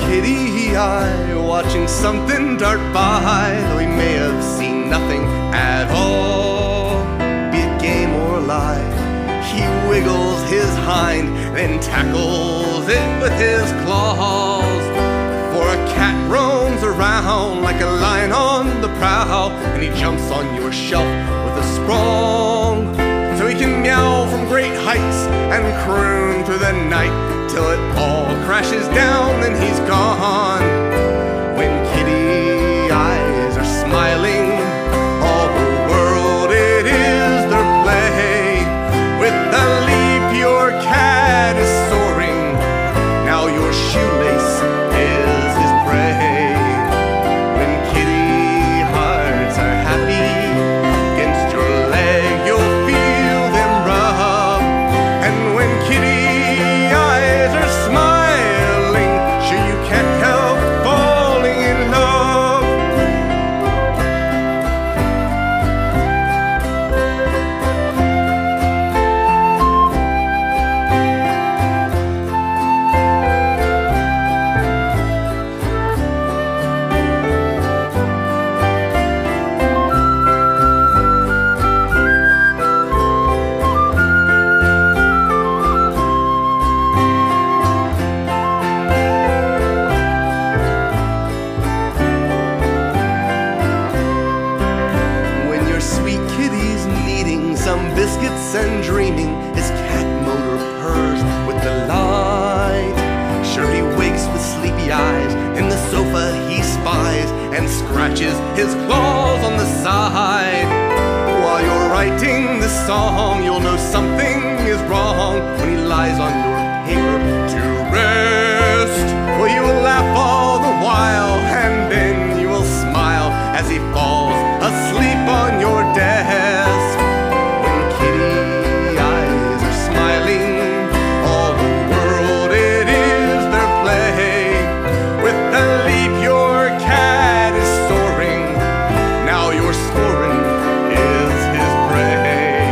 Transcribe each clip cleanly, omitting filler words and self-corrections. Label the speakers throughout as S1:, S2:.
S1: kitty eye, watching something dart by, though he may have seen nothing at all, be it game or lie. He wiggles his hind, then tackles it with his claws. For a cat roams around like a lion on the prowl, and he jumps on your shelf with a sprung, so he can meow from great heights and croon through the night till it all crashes down, then he's gone. When kitty eyes are smiling, all the world it is their play. With a leap your cat is soaring, now your shoelace is his prey. When kitty hearts are happy, against your leg you'll feel them rub. And when kitty eyes are smiling, sure you can't help falling in love. When your sweet kitty's needing some biscuits and dreaming, his cat motor purrs with delight. Sure he wakes with sleepy eyes, in the sofa he spies, and scratches his claws on the side. While you're writing this song, you'll know something is wrong when he lies on your paper to rest. Well, you will laugh all the while, and then you will smile as he falls asleep on your desk. When kitty eyes are smiling, all the world it is their play. With a leap your cat is soaring, now your scoring is his prey.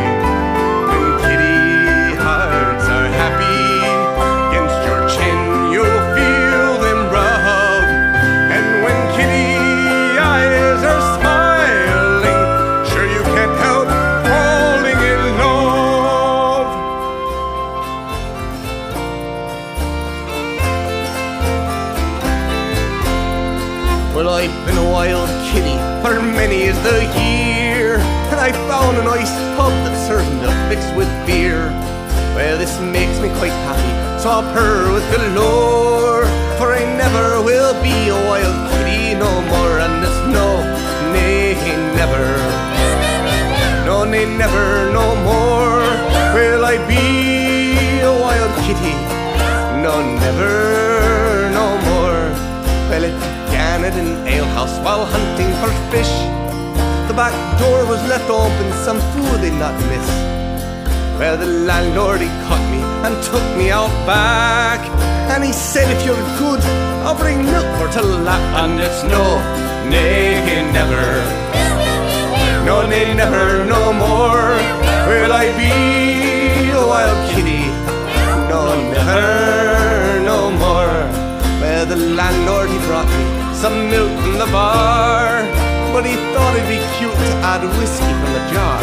S1: When kitty hearts are happy, against your chin you'll feel them rub. And when kitty eyes are smiling, sure you can't help falling in love. Well, I've been a wild kitty for many is the year, and I found a nice pub that served milk mixed with beer. Well, this makes me quite happy, so I'll purr with galore, for I never will be a wild kitty no more. And this no, nay, never, no, nay, never, no more will I be a wild kitty, no, never, no more. Well, it began at an alehouse while hunting for fish. The back door was left open, some food they'd not miss. Well, the landlord he caught me and took me out back, and he said, if you're good, I'll bring milk for to lap. And it's no, nay, never, no, nay, never, no more will I be a wild kitty, no, never, no more. Well, the landlord he brought me some milk from the bar, but he thought it'd be cute to add whiskey from the jar.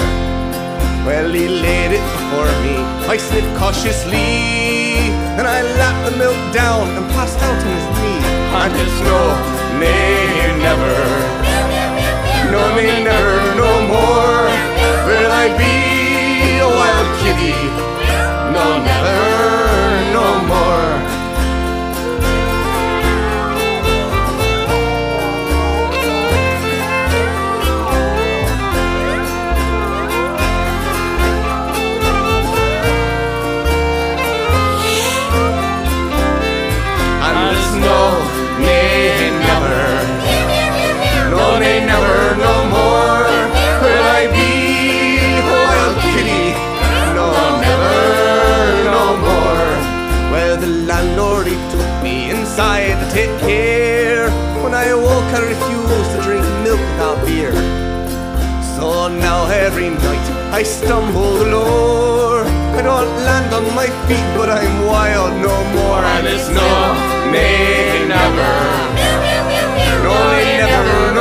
S1: Well, he laid it before me, I sniffed cautiously, and I lapped the milk down and passed out on his knee. And it's no, nay, never, no, nay, never, no more will I be a wild kitty, no, never, no more. Never, no more will I be a wild kitty, no, never, no more. Well, the landlord he took me inside to take care. When I awoke I refused to drink milk without beer. So now every night I stumble galore, and don't land on my feet, but I'm wild no more. And it's no, may never, no, may never.